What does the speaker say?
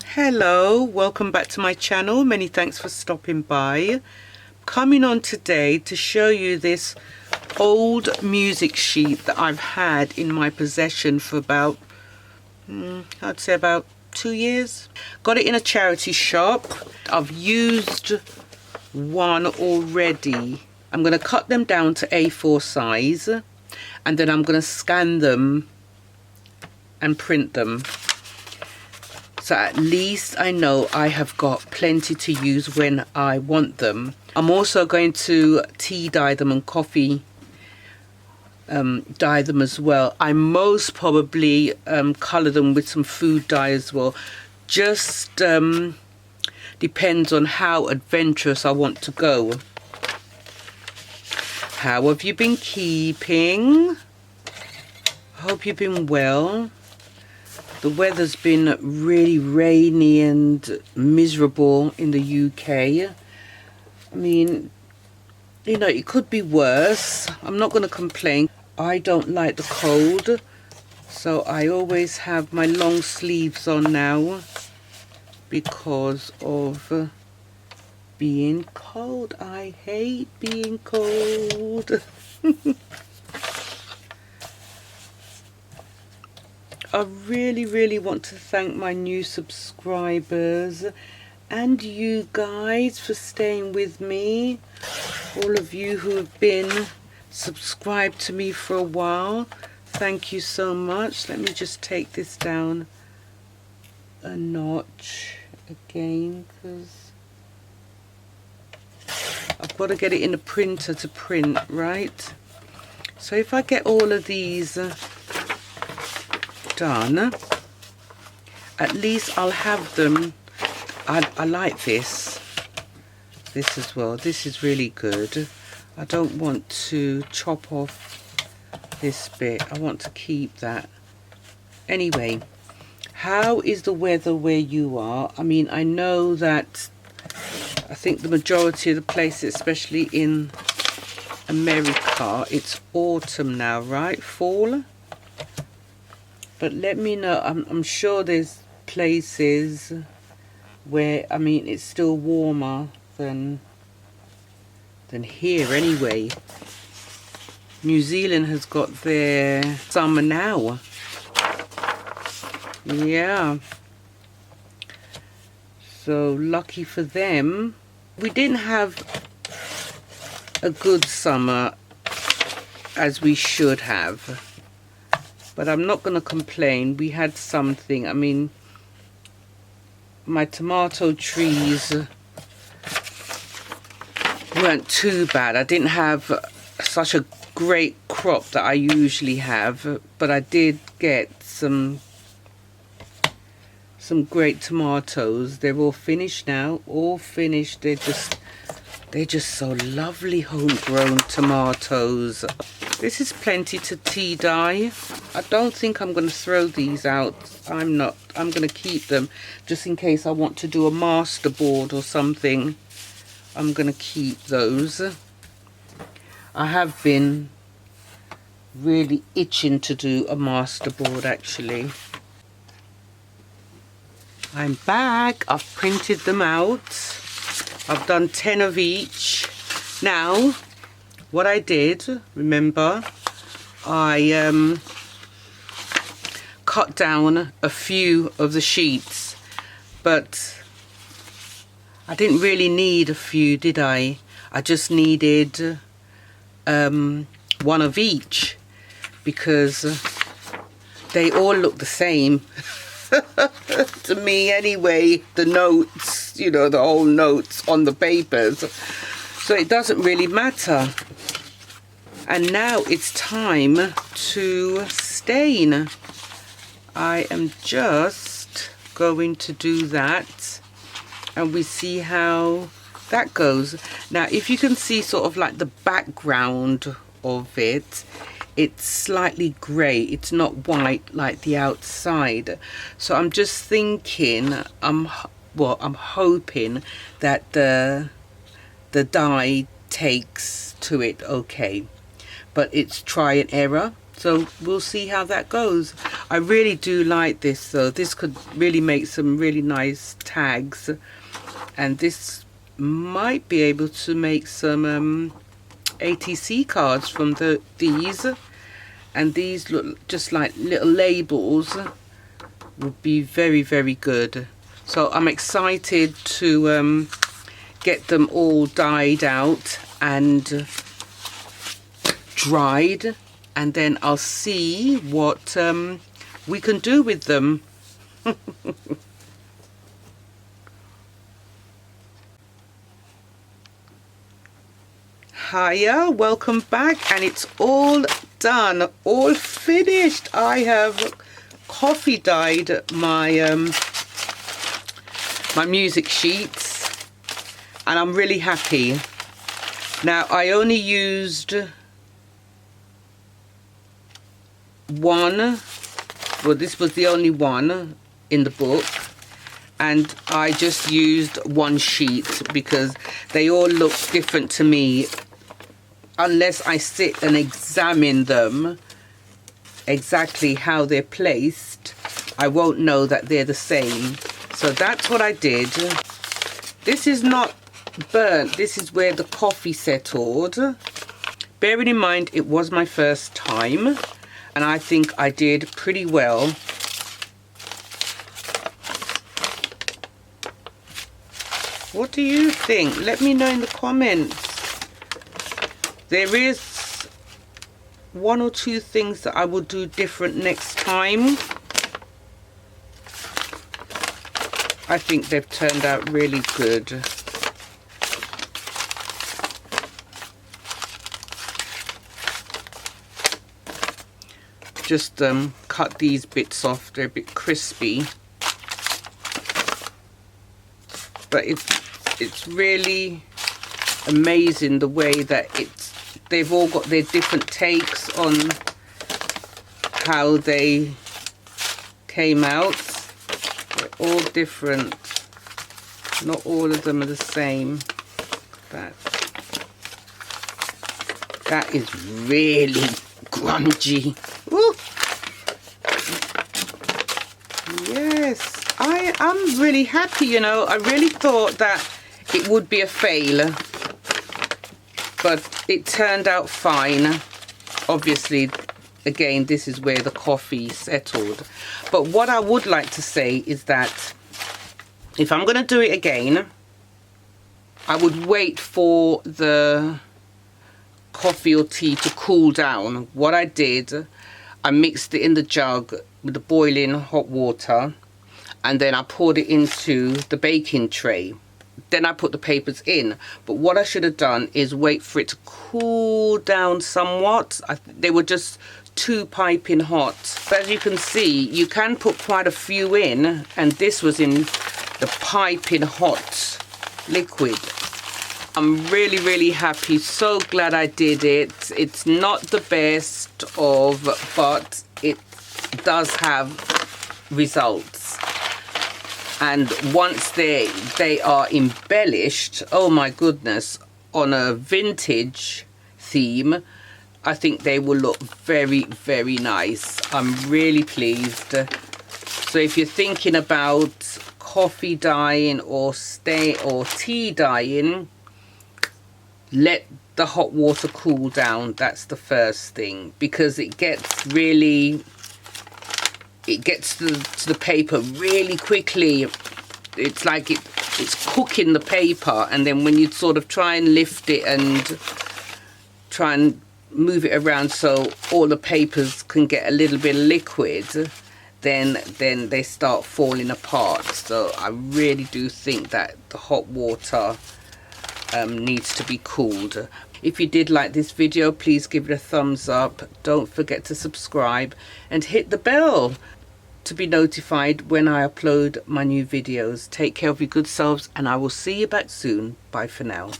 Hello, welcome back to my channel. Many thanks for stopping by. Coming on today to show you this old music sheet that I've had in my possession for about, I'd say about 2 years. Got it in a charity shop. I've used one already. I'm going to cut them down to A4 size and then I'm going to scan them and print them. So at least I know I have got plenty to use when I want them. I'm also going to tea dye them and coffee dye them as well. I most probably colour them with some food dye as well. Just depends on how adventurous I want to go. How have you been keeping? Hope you've been well. The weather's been really rainy and miserable in the UK. I mean, you know, it could be worse. I'm not going to complain. I don't like the cold, so I always have my long sleeves on now because of being cold. I hate being cold. I really want to thank my new subscribers and you guys for staying with me. All of you who have been subscribed to me for a while, thank you so much. Let me just take this down a notch again because I've got to get it in the printer to print, right? So if I get all of these done, at least I'll have them. I like this as well. This is really good. I don't want to chop off this bit. I want to keep that. Anyway, how is the weather where you are? I mean, I know that I think the majority of the places, especially in America, it's autumn now, right? Fall. But let me know. I'm sure there's places where, I mean, it's still warmer than here anyway. New Zealand has got their summer now. Yeah. So lucky for them. We didn't have a good summer as we should have. But I'm not going to complain. We had something. I mean, my tomato trees weren't too bad. I didn't have such a great crop that I usually have, but I did get some great tomatoes. They're all finished now. All finished. They're just so lovely homegrown tomatoes. This is plenty to tea dye. I don't think I'm going to throw these out. I'm going to keep them just in case I want to do a masterboard or something. I'm going to keep those. I have been really itching to do a masterboard actually. I'm back. I've printed them out. I've done 10 of each. Now, what I did, remember, I cut down a few of the sheets, but I didn't really need a few, did I? I just needed one of each because they all look the same. To me anyway, the notes, you know, the whole notes on the papers, so it doesn't really matter. And now it's time to stain. I am just going to do that and we see how that goes. Now if you can see sort of like the background of it, it's slightly grey, it's not white like the outside. So I'm just thinking, I'm hoping that the dye takes to it okay. But it's try and error. So we'll see how that goes. I really do like this though. This could really make some really nice tags, and this might be able to make some ATC cards from these, and these look just like little labels. Would be very, very good. So I'm excited to get them all dyed out and dried, and then I'll see what we can do with them. Hiya, welcome back, and it's all done, all finished. I have coffee dyed my my music sheets, and I'm really happy. Now I only used one, well this was the only one in the book, and I just used one sheet because they all look different to me. Unless I sit and examine them exactly how they're placed, I won't know that they're the same. So that's what I did. This is not burnt, this is where the coffee settled. Bearing in mind it was my first time, and I think I did pretty well. What do you think? Let me know in the comments. There is one or two things that I will do different next time. I think they've turned out really good. Just cut these bits off, they're a bit crispy. But it's really amazing the way that they've all got their different takes on how they came out. They're all different. Not all of them are the same. That is really grungy. Ooh. Yes, I'm really happy, you know. I really thought that it would be a fail, but it turned out fine. Obviously, again, this is where the coffee settled. But what I would like to say is that if I'm going to do it again, I would wait for the coffee or tea to cool down. What I did, I mixed it in the jug with the boiling hot water, and then I poured it into the baking tray. Then I put the papers in. But what I should have done is wait for it to cool down somewhat. They were just too piping hot. But as you can see, you can put quite a few in, and this was in the piping hot liquid. I'm really, really happy. So glad I did it. It's not the best of, but it does have results. And once they are embellished, oh my goodness, on a vintage theme, I think they will look very, very nice. I'm really pleased. So if you're thinking about coffee dyeing or tea dyeing, let the hot water cool down. That's the first thing, because it gets really, it gets to the paper really quickly. It's like it's cooking the paper, and then when you sort of try and lift it and try and move it around so all the papers can get a little bit of liquid, then they start falling apart. So I really do think that the hot water needs to be cooled. If you did like this video, please give it a thumbs up. Don't forget to subscribe and hit the bell to be notified when I upload my new videos. Take care of your good selves, and I will see you back soon. Bye for now.